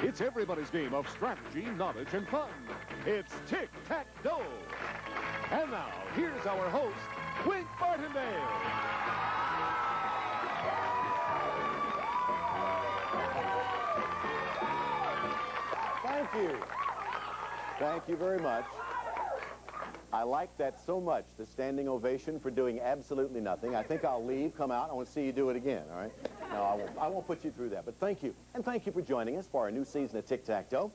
It's everybody's game of strategy, knowledge, and fun. It's Tic Tac Dough. And now, here's our host, Wink Martindale. Thank you. Thank you very much. I like that so much, the standing ovation for doing absolutely nothing. I think I'll leave, come out. I want to see you do it again, all right? No, I won't put you through that, but thank you. And thank you for joining us for our new season of Tic Tac Dough.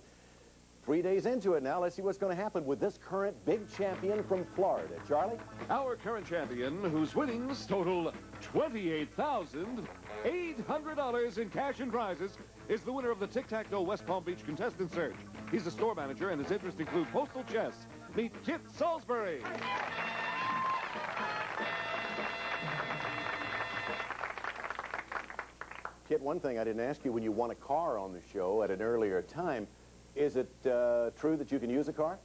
3 days into it now, let's see what's going to happen with this current big champion from Florida. Charlie? Our current champion, whose winnings total $28,800 in cash and prizes, is the winner of the Tic Tac Dough West Palm Beach Contestant Search. He's a store manager, and his interests include postal chess. Meet Kit Salisbury. Kit, one thing I didn't ask you when you won a car on the show at an earlier time, is it true that you can use a car?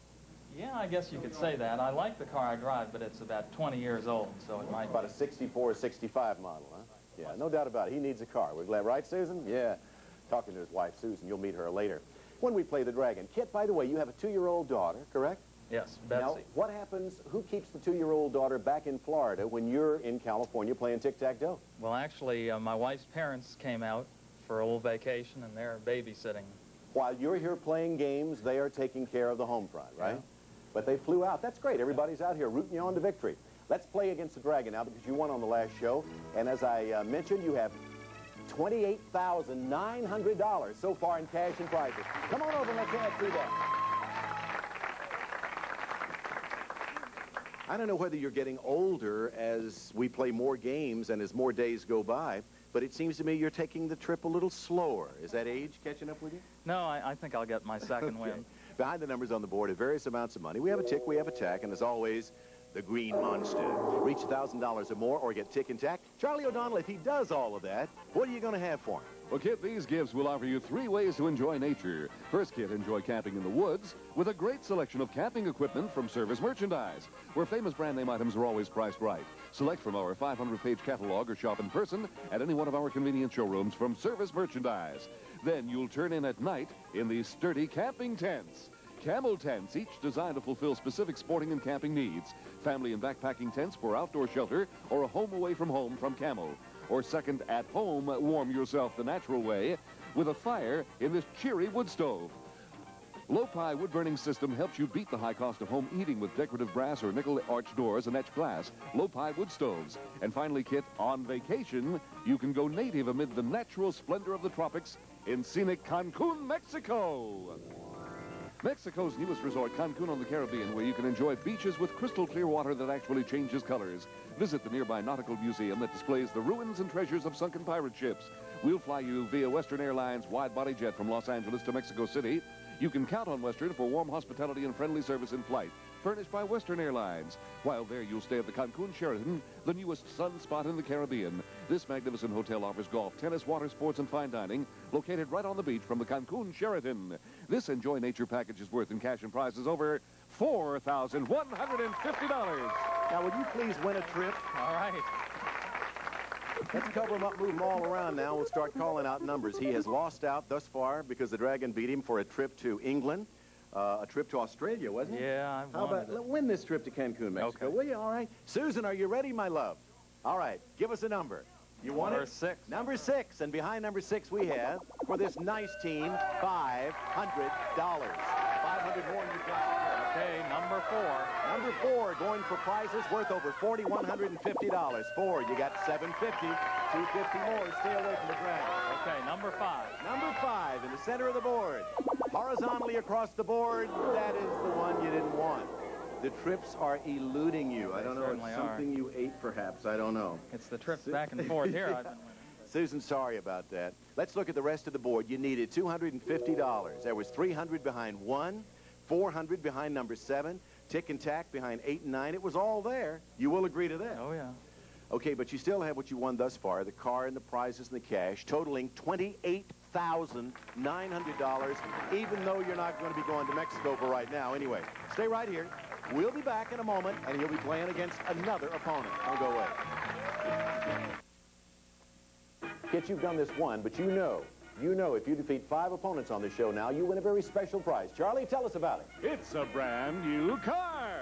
Yeah, I guess you could say that. I like the car I drive, but it's about 20 years old, so it might About a 64 or 65 model, huh? Yeah, no doubt about it. He needs a car. We're glad. Right, Susan? Yeah. Talking to his wife, Susan. You'll meet her later. When we play the Dragon. Kit, by the way, you have a 2-year-old daughter, correct? Yes, Betsy. Now, what happens, who keeps the 2-year-old daughter back in Florida when you're in California playing Tic-Tac-Dough? Well, actually, my wife's parents came out for a little vacation, and they're babysitting. While you're here playing games, they are taking care of the home front, right? Yeah. But they flew out. That's great. Everybody's out here rooting you on to victory. Let's play against the Dragon now because you won on the last show. And as I mentioned, you have $28,900 so far in cash and prizes. Come on over and let's add through that. I don't know whether you're getting older as we play more games and as more days go by, but it seems to me you're taking the trip a little slower. Is that age catching up with you? No, I think I'll get my second win. Behind the numbers on the board are various amounts of money. We have a tick, we have a tack, and as always, the green monster. Reach $1,000 or more or get tick and tack. Charlie O'Donnell, if he does all of that, what are you going to have for him? Well, Kit, these gifts will offer you 3 ways to enjoy nature. First, Kit, enjoy camping in the woods with a great selection of camping equipment from Service Merchandise, where famous brand name items are always priced right. Select from our 500-page catalog or shop in person at any one of our convenient showrooms from Service Merchandise. Then you'll turn in at night in these sturdy camping tents. Camel tents, each designed to fulfill specific sporting and camping needs. Family and backpacking tents for outdoor shelter or a home away from home from Camel. Or second, at home, warm yourself the natural way with a fire in this cheery wood stove. Low-Pi wood-burning system helps you beat the high cost of home heating with decorative brass or nickel arch doors and etched glass. Low-Pi wood stoves. And finally, Kit, on vacation, you can go native amid the natural splendor of the tropics in scenic Cancun, Mexico. Mexico's newest resort, Cancun on the Caribbean, where you can enjoy beaches with crystal clear water that actually changes colors. Visit the nearby nautical museum that displays the ruins and treasures of sunken pirate ships. We'll fly you via Western Airlines wide-body jet from Los Angeles to Mexico City. You can count on Western for warm hospitality and friendly service in flight, furnished by Western Airlines. While there, you'll stay at the Cancun Sheraton, the newest sun spot in the Caribbean. This magnificent hotel offers golf, tennis, water sports, and fine dining, located right on the beach from the Cancun Sheraton. This Enjoy Nature package is worth in cash and prizes over $4,150. Now, would you please win a trip? All right. Let's cover him up, move him all around now. We'll start calling out numbers. He has lost out thus far because the Dragon beat him for a trip to England, a trip to Australia, wasn't it? Yeah, How about win this trip to Cancun, Mexico? Okay. Will you? All right. Susan, are you ready, my love? All right. Give us a number. You want Number it? 6. Number 6. And behind number 6 we have, for this nice team, $500. 500 more than you got. Okay, number 4. Number 4 going for prizes worth over $4,150. 4, you got $750. $250 more. Stay away from the Dragon. Okay, number 5. Number 5 in the center of the board. Horizontally across the board, that is the one you didn't want. The trips are eluding you. I don't know, it's something you ate perhaps. I don't know. It's the trips back and forth here. I've been winning. Susan, sorry about that. Let's look at the rest of the board. You needed $250. There was $300 behind 1, $400 behind number 7, Tick and Tack behind 8 and 9. It was all there. You will agree to that? Oh, yeah. Okay, but you still have what you won thus far, the car and the prizes and the cash, totaling $28,900, even though you're not going to be going to Mexico for right now. Anyway, stay right here. We'll be back in a moment, and he'll be playing against another opponent. Don't go away. Kit, you've done this one, but you know You know if you defeat 5 opponents on the show now, you win a very special prize. Charlie, tell us about it. It's a brand new car.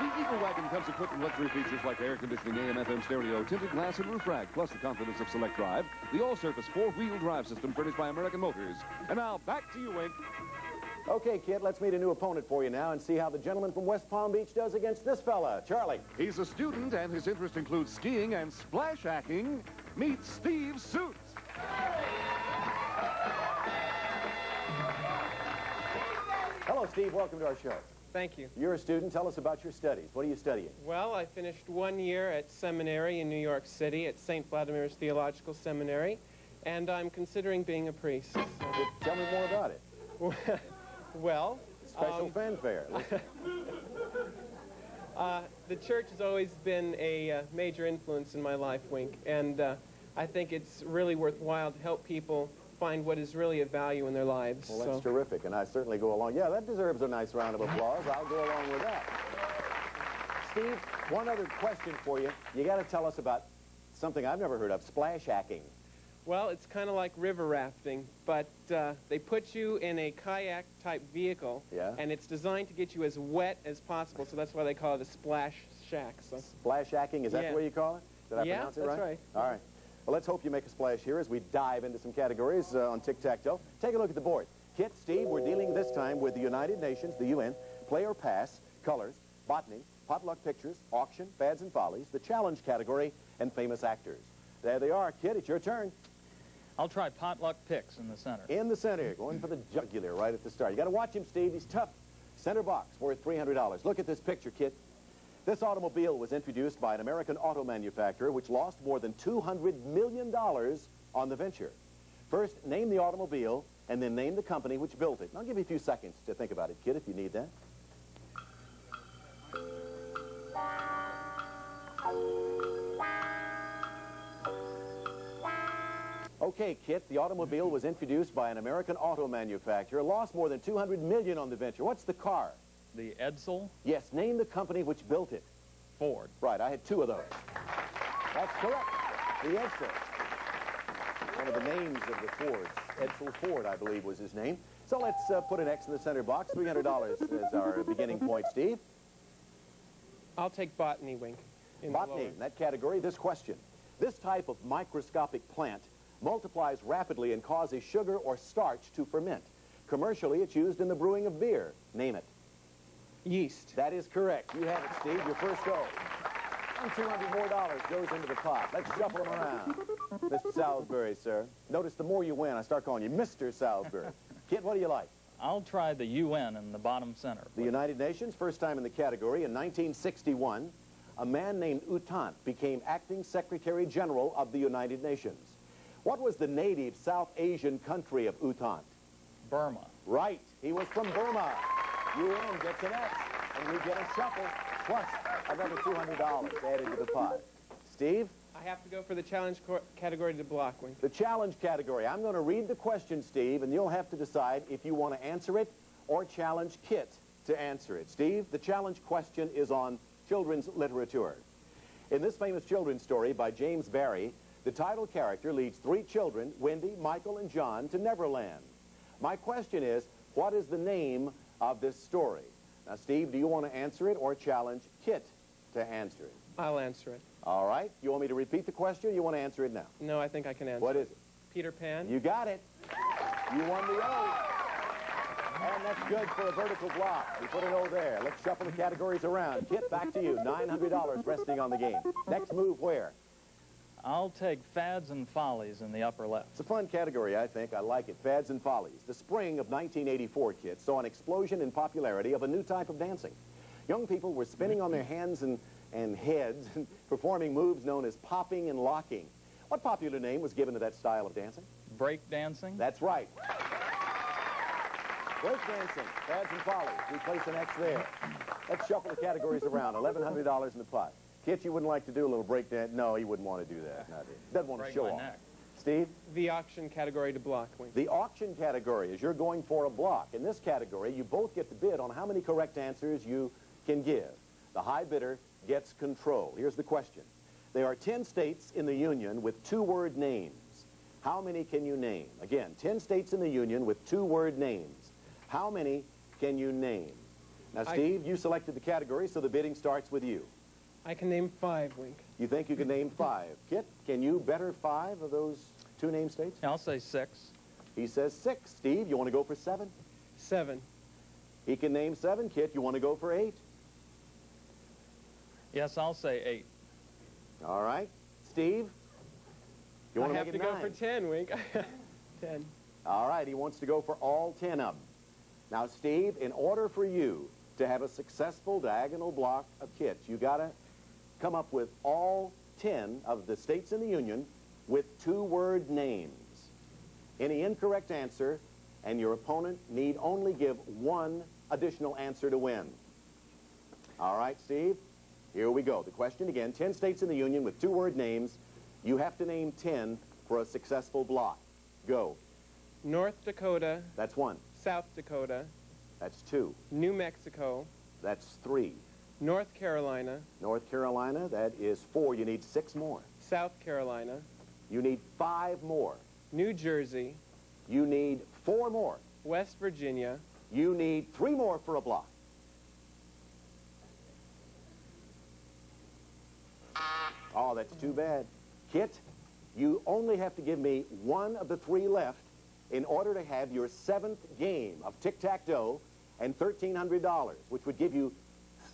The Eagle Wagon comes equipped with luxury features like air conditioning, AM/FM stereo, tinted glass, and roof rack, plus the confidence of Select Drive, the all-surface 4-wheel drive system furnished by American Motors. And now, back to you, Wink. Okay, kid, let's meet a new opponent for you now and see how the gentleman from West Palm Beach does against this fella. Charlie. He's a student, and his interest includes skiing and splash hacking. Meet Steve Suits. Hello, Steve. Welcome to our show. Thank you. You're a student. Tell us about your studies. What are you studying? Well, I finished 1 year at seminary in New York City at St. Vladimir's Theological Seminary, and I'm considering being a priest. Tell me more about it. Well, Special fanfare. the church has always been a major influence in my life, Wink, and I think it's really worthwhile to help people find what is really of value in their lives. Well, that's terrific, and I certainly go along. Yeah, that deserves a nice round of applause. I'll go along with that. Steve, one other question for you. You got to tell us about something I've never heard of, splash hacking. Well, it's kind of like river rafting, but they put you in a kayak-type vehicle, Yeah. and it's designed to get you as wet as possible, so that's why they call it a splash shack. So. Splash hacking, is that Yeah. the way you call it? Did I Yeah, pronounce it that's right? right. All right. Well, let's hope you make a splash here as we dive into some categories on Tic Tac Dough. Take a look at the board. Kit, Steve, we're dealing this time with the United Nations, the UN, play or pass, colors, botany, potluck pictures, auction, fads and follies, the challenge category, and famous actors. There they are. Kit, it's your turn. I'll try potluck picks in the center. In the center, going for the jugular right at the start. You got to watch him, Steve. He's tough. Center box worth $300. Look at this picture, Kit. This automobile was introduced by an American auto manufacturer which lost more than $200 million on the venture. First, name the automobile, and then name the company which built it. And I'll give you a few seconds to think about it, Kid, if you need that. Okay, Kit, the automobile was introduced by an American auto manufacturer, lost more than $200 million on the venture. What's the car? The Edsel Yes, name the company which built it. Ford. Right, I had 2 of those. That's correct. The Edsel. One of the names of the Fords. Edsel Ford, I believe, was his name. So let's put an X in the center box. $300 is our beginning point, Steve. I'll take botany, Wink. in the Botany, lower. in that category, this question. This type of microscopic plant multiplies rapidly and causes sugar or starch to ferment. Commercially, it's used in the brewing of beer. Name it. Yeast. That is correct. You have it, Steve. Your first go. And $200 more goes into the pot. Let's shuffle them around. Mr. Salisbury, sir. Notice the more you win, I start calling you Mr. Salisbury. Kid, what do you like? I'll try the UN in the bottom center. The United Nations, first time in the category. In 1961, a man named U Thant became acting Secretary General of the United Nations. What was the native South Asian country of U Thant? Burma. Right. He was from Burma. UN gets an X, and we get a shuffle, plus another $200 added to the pot. Steve? I have to go for the challenge category to block, Wink. The challenge category. I'm going to read the question, Steve, and you'll have to decide if you want to answer it or challenge Kit to answer it. Steve, the challenge question is on children's literature. In this famous children's story by James Barrie, the title character leads 3 children, Wendy, Michael, and John, to Neverland. My question is, what is the name of this story? Now, Steve, do you want to answer it or challenge Kit to answer it? I'll answer it. All right. You want me to repeat the question or you want to answer it now? No, I think I can answer What it. is it? Peter Pan. You got it. You won the O. And that's good for a vertical block. We put an O there. Let's shuffle the categories around. Kit, back to you. $900 resting on the game. Next move where? I'll take fads and follies in the upper left. It's a fun category, I think. I like it. Fads and follies. The spring of 1984, Kit, saw an explosion in popularity of a new type of dancing. Young people were spinning on their hands and heads and performing moves known as popping and locking. What popular name was given to that style of dancing? Break dancing. That's right. Break dancing, fads and follies. We place an X there. Let's shuffle the categories around. $1,100 in the pot. Kit, you wouldn't like to do a little break dance? No, he wouldn't want to do that. Not he. Doesn't want to Break show my off. neck. Steve? The auction category to block, Wink. The auction category is you're going for a block. In this category, you both get to bid on how many correct answers you can give. The high bidder gets control. Here's the question. There are 10 states in the Union with 2-word names. How many can you name? Again, 10 states in the Union with two-word names. How many can you name? Now, Steve, you selected the category, so the bidding starts with you. I can name 5, Wink. You think you can name 5. Kit, can you better 5 of those two name states? Yeah, I'll say 6. He says 6. Steve, you want to go for 7? 7. He can name 7. Kit, you want to go for 8? Yes, I'll say 8. All right. Steve, you want I to have make it to 9? go for 10, Wink. 10. All right, he wants to go for all 10 of them. Now, Steve, in order for you to have a successful diagonal block of kits, you got to come up with all 10 of the states in the Union with two-word names. Any incorrect answer, and your opponent need only give one additional answer to win. All right, Steve, here we go. The question again, 10 states in the Union with two-word names. You have to name 10 for a successful block. Go. North Dakota. That's 1. South Dakota. That's 2. New Mexico. That's 3. North Carolina. North Carolina, that is 4. You need 6 more. South Carolina. You need 5 more. New Jersey. You need 4 more. West Virginia. You need 3 more for a block. Oh, that's too bad. Kit, you only have to give me 1 of the 3 left in order to have your 7th game of Tic Tac Dough and $1,300, which would give you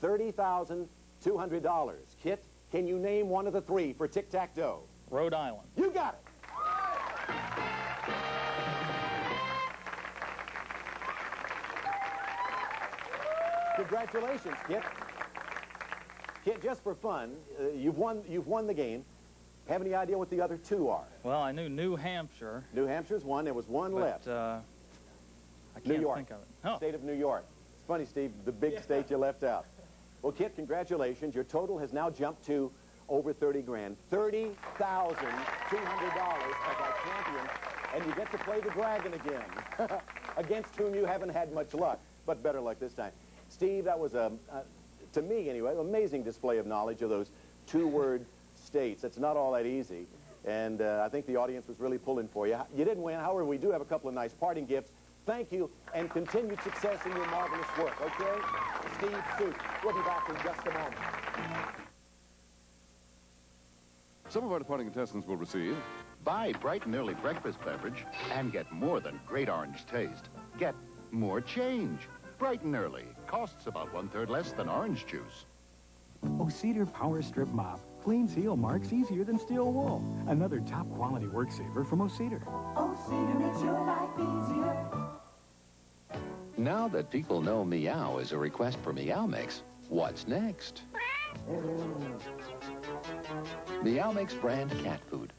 $30,200. Kit, can you name 1 of the 3 for Tic Tac Dough? Rhode Island. You got it. Congratulations, Kit. Kit, just for fun, you've won the game. Have any idea what the other 2 are? Well, I knew New Hampshire. New Hampshire's 1. There was 1 left. I New can't York. think of it. Oh. State of New York. It's funny, Steve, the big state you left out. Well, Kit, congratulations. Your total has now jumped to over 30 grand. $30,200 as our champion. And you get to play the dragon again, against whom you haven't had much luck, but better luck this time. Steve, that was, to me anyway, an amazing display of knowledge of those two-word states. It's not all that easy. And I think the audience was really pulling for you. You didn't win. However, we do have a couple of nice parting gifts. Thank you, and continued success in your marvelous work, okay? Steve Suit. We'll be back in just a moment. Some of our departing contestants will receive... Buy bright and early breakfast beverage and get more than great orange taste. Get more change. Bright and early. Costs about 1/3 less than orange juice. Cedar Power Strip Mop. Cleans heel marks easier than steel wool. Another top quality work saver from Cedar. Cedar makes your life easier. Now that people know meow is a request for Meow Mix, what's next? Meow Mix brand cat food.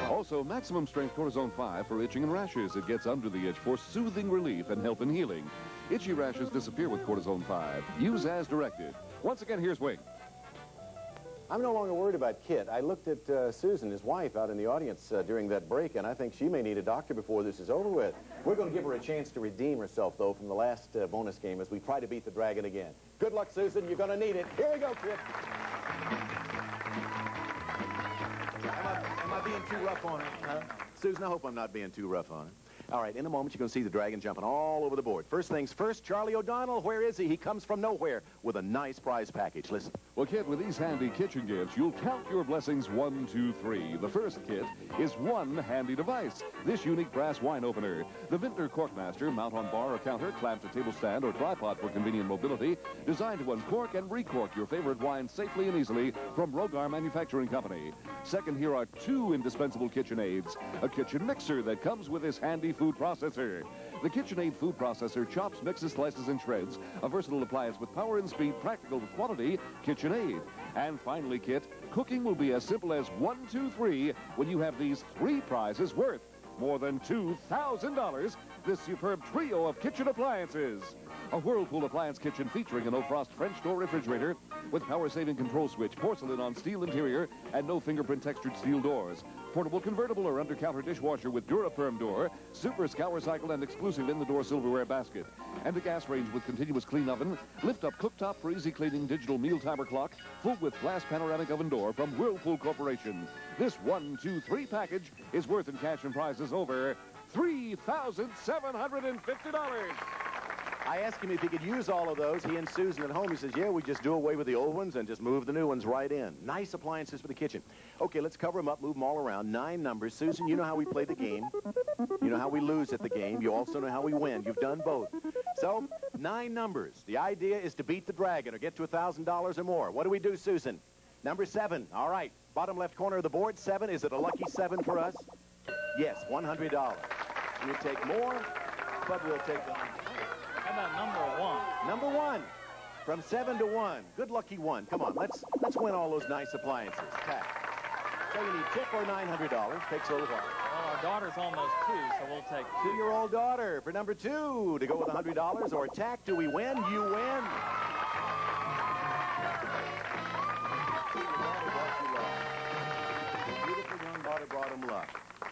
Also, maximum strength cortisone 5 for itching and rashes. It gets under the itch for soothing relief and help in healing. Itchy rashes disappear with cortisone 5. Use as directed. Once again, here's Wing. I'm no longer worried about Kit. I looked at Susan, his wife, out in the audience during that break, and I think she may need a doctor before this is over with. We're going to give her a chance to redeem herself, though, from the last bonus game as we try to beat the dragon again. Good luck, Susan. You're going to need it. Here we go, Kit. Am I being too rough on her? Huh? Susan, I hope I'm not being too rough on her. All right, in a moment, you're going to see the dragon jumping all over the board. First things first, Charlie O'Donnell, where is he? He comes from nowhere with a nice prize package. Listen. Well, Kit, with these handy kitchen gifts, you'll count your blessings 1, 2, 3. The first kit is one handy device. This unique brass wine opener. The Vintner Corkmaster, mount on bar or counter, clamp to table stand or tripod for convenient mobility, designed to uncork and recork your favorite wine safely and easily from Rogar Manufacturing Company. Second, here are 2 indispensable kitchen aids. A kitchen mixer that comes with this handy food processor. The KitchenAid food processor chops, mixes, slices, and shreds. A versatile appliance with power and speed, practical with quality, KitchenAid. And finally, Kit, cooking will be as simple as 1, 2, 3 when you have these 3 prizes worth more than $2,000. This superb trio of kitchen appliances. A Whirlpool appliance kitchen featuring a no-frost French door refrigerator with power-saving control switch, porcelain on steel interior, and no fingerprint textured steel doors. portable convertible or under-counter dishwasher with DuraFirm door, super scour cycle, and exclusive in-the-door silverware basket. And a gas range with continuous clean oven, lift-up cooktop for easy cleaning, digital meal timer clock, full with glass panoramic oven door from Whirlpool Corporation. This 1, 2, 3 package is worth in cash and prizes over $3,750. I asked him if he could use all of those. He and Susan at home, he says, yeah, we just do away with the old ones and just move the new ones right in. Nice appliances for the kitchen. Okay, let's cover them up, move them all around. 9 numbers. Susan, you know how we play the game. You know how we lose at the game. You also know how we win. You've done both. So, 9 numbers. The idea is to beat the dragon or get to $1,000 or more. What do we do, Susan? Number 7. All right. Bottom left corner of the board, 7. Is it a lucky 7 for us? Yes, $100. We'll take more, but we'll take the $100. How about number 1? Number 1, from 7 to 1. Good lucky 1. Come on, let's win all those nice appliances. Tack. So you need tip or $900. Takes a little while. Well, our daughter's almost 2, so we'll take 2. 2-year-old daughter for number 2 to go with $100 or tack. Do we win? You win. Beautiful young daughter brought him luck.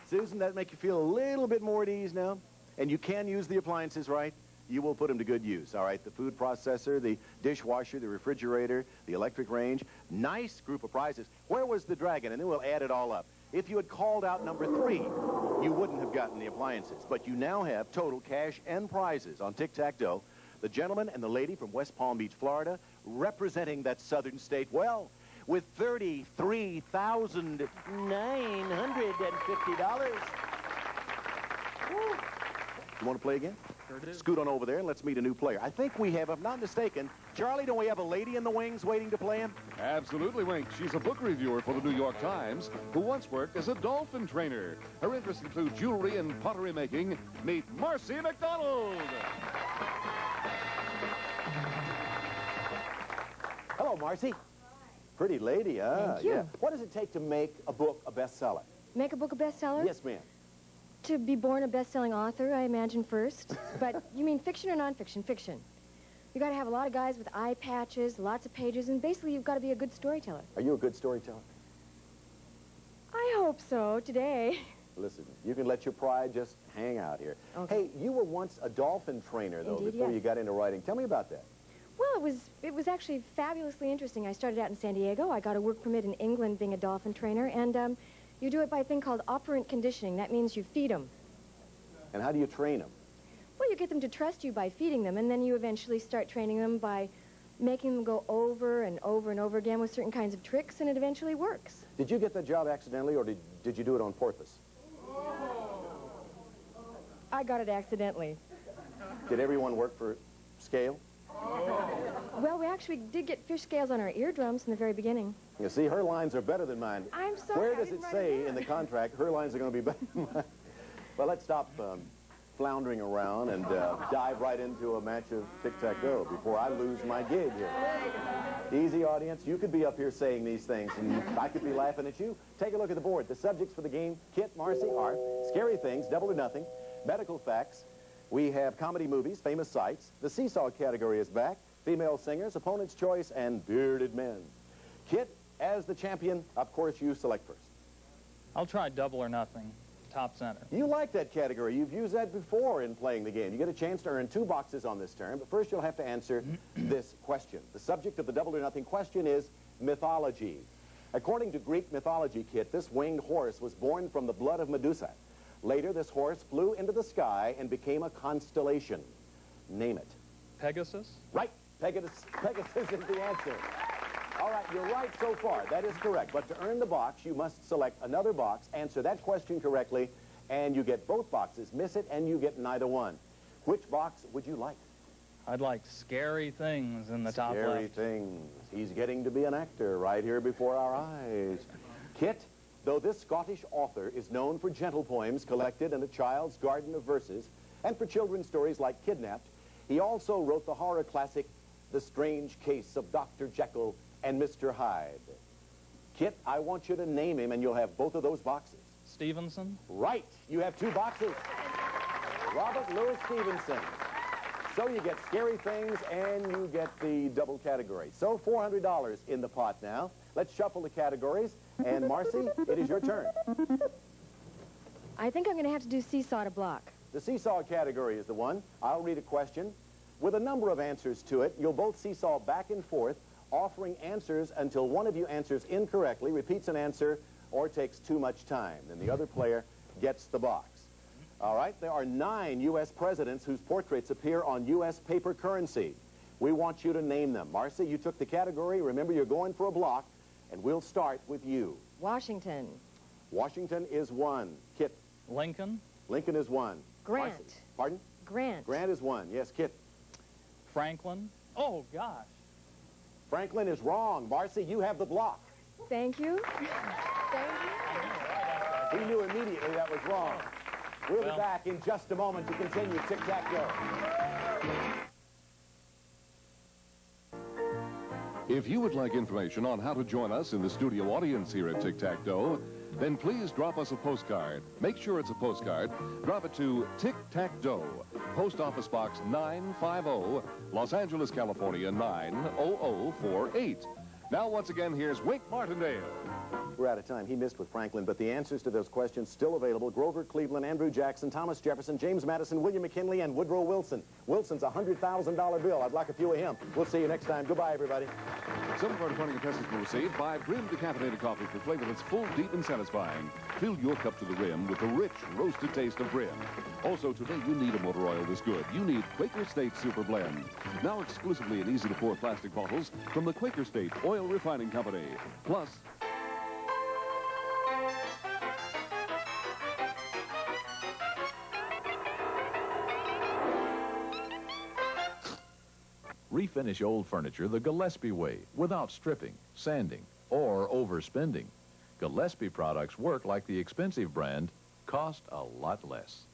Susan, that make you feel a little bit more at ease now? And you can use the appliances, right? You will put them to good use, all right? The food processor, the dishwasher, the refrigerator, the electric range. Nice group of prizes. Where was the dragon? And then we'll add it all up. If you had called out number 3, you wouldn't have gotten the appliances. But you now have total cash and prizes on Tic Tac Dough. The gentleman and the lady from West Palm Beach, Florida, representing that southern state well, with $33,950. You want to play again? Sure do. Scoot on over there and let's meet a new player. I think we have, if I'm not mistaken, Charlie, don't we have a lady in the wings waiting to play him? Absolutely, Wink. She's a book reviewer for the New York Times who once worked as a dolphin trainer. Her interests include jewelry and pottery making. Meet Marcy McDonald. Hello, Marcy. Pretty lady, huh? Thank you. Yeah. What does it take to make a book a bestseller? Make a book a bestseller? Yes, ma'am. To be born a best-selling author, I imagine, first. But you mean fiction or nonfiction? Fiction. You got to have a lot of guys with eye patches, lots of pages, and basically you've got to be a good storyteller. Are you a good storyteller? I hope so, today. Listen, you can let your pride just hang out here. Okay. Hey, you were once a dolphin trainer, though, Indeed, before yes. you got into writing. Tell me about that. Well, it was actually fabulously interesting. I started out in San Diego. I got a work permit in England being a dolphin trainer, and you do it by a thing called operant conditioning. That means you feed them. And how do you train them? Well, you get them to trust you by feeding them, and then you eventually start training them by making them go over and over and over again with certain kinds of tricks, and it eventually works. Did you get that job accidentally, or did you do it on purpose? I got it accidentally. Did everyone work for scale? Well, we actually did get fish scales on our eardrums in the very beginning. You see, her lines are better than mine. I'm sorry. Where I does didn't it write say down. in the contract her lines are going to be better than mine? Well, let's stop floundering around and dive right into a match of tic-tac-toe before I lose my gig here. Easy, audience. You could be up here saying these things, and I could be laughing at you. Take a look at the board. The subjects for the game, Kit, Marcy, are scary things, double or nothing, medical facts. We have comedy movies, famous sites. The seesaw category is back. Female singers, opponent's choice, and bearded men. Kit, as the champion, of course, you select first. I'll try double or nothing. Top center. You like that category. You've used that before in playing the game. You get a chance to earn 2 boxes on this turn, but first you'll have to answer this question. The subject of the double or nothing question is mythology. According to Greek mythology, Kit, this winged horse was born from the blood of Medusa. Later, this horse flew into the sky and became a constellation. Name it. Pegasus? Right. Pegasus is the answer. All right, you're right so far. That is correct. But to earn the box, you must select another box, answer that question correctly, and you get both boxes. Miss it, and you get neither one. Which box would you like? I'd like scary things in the top left. Scary things. He's getting to be an actor right here before our eyes. Kit, though this Scottish author is known for gentle poems collected in a child's garden of verses, and for children's stories like Kidnapped, he also wrote the horror classic, The Strange Case of Dr. Jekyll and Mr. Hyde. Kit, I want you to name him, and you'll have both of those boxes. Stevenson? Right. You have 2 boxes. Robert Louis Stevenson. So you get scary things, and you get the double category. So $400 in the pot now. Let's shuffle the categories. And Marcy, it is your turn. I think I'm going to have to do seesaw to block. The seesaw category is the one. I'll read a question with a number of answers to it. You'll both seesaw back and forth, offering answers until one of you answers incorrectly, repeats an answer, or takes too much time. Then the other player gets the box. All right, there are 9 U.S. presidents whose portraits appear on U.S. paper currency. We want you to name them. Marcy, you took the category. Remember, you're going for a block, and we'll start with you. Washington. Washington is 1. Kit. Lincoln. Lincoln is 1. Grant. Marcy. Pardon? Grant. Grant is 1. Yes, Kit. Franklin. Oh, gosh. Franklin is wrong. Marcy, you have the block. Thank you. Thank you. He knew immediately that was wrong. We'll be back in just a moment to continue Tic Tac Dough. If you would like information on how to join us in the studio audience here at Tic Tac Dough, then please drop us a postcard. Make sure it's a postcard. Drop it to Tic Tac Dough, Post Office Box 950, Los Angeles, California 90048. Now, once again, here's Wink Martindale. We're out of time. He missed with Franklin, but the answers to those questions still available. Grover Cleveland, Andrew Jackson, Thomas Jefferson, James Madison, William McKinley, and Woodrow Wilson. Wilson's a $100,000 bill. I'd like a few of him. We'll see you next time. Goodbye, everybody. Some of our departing contestants will receive 5 Brim decaffeinated coffee for flavor that's full, deep, and satisfying. Fill your cup to the rim with the rich, roasted taste of Brim. Also, today, you need a motor oil this good. You need Quaker State Super Blend. Now exclusively in easy-to-pour plastic bottles from the Quaker State Oil Refining Company. Plus, refinish old furniture the Gillespie way, without stripping, sanding, or overspending. Gillespie products work like the expensive brand, cost a lot less.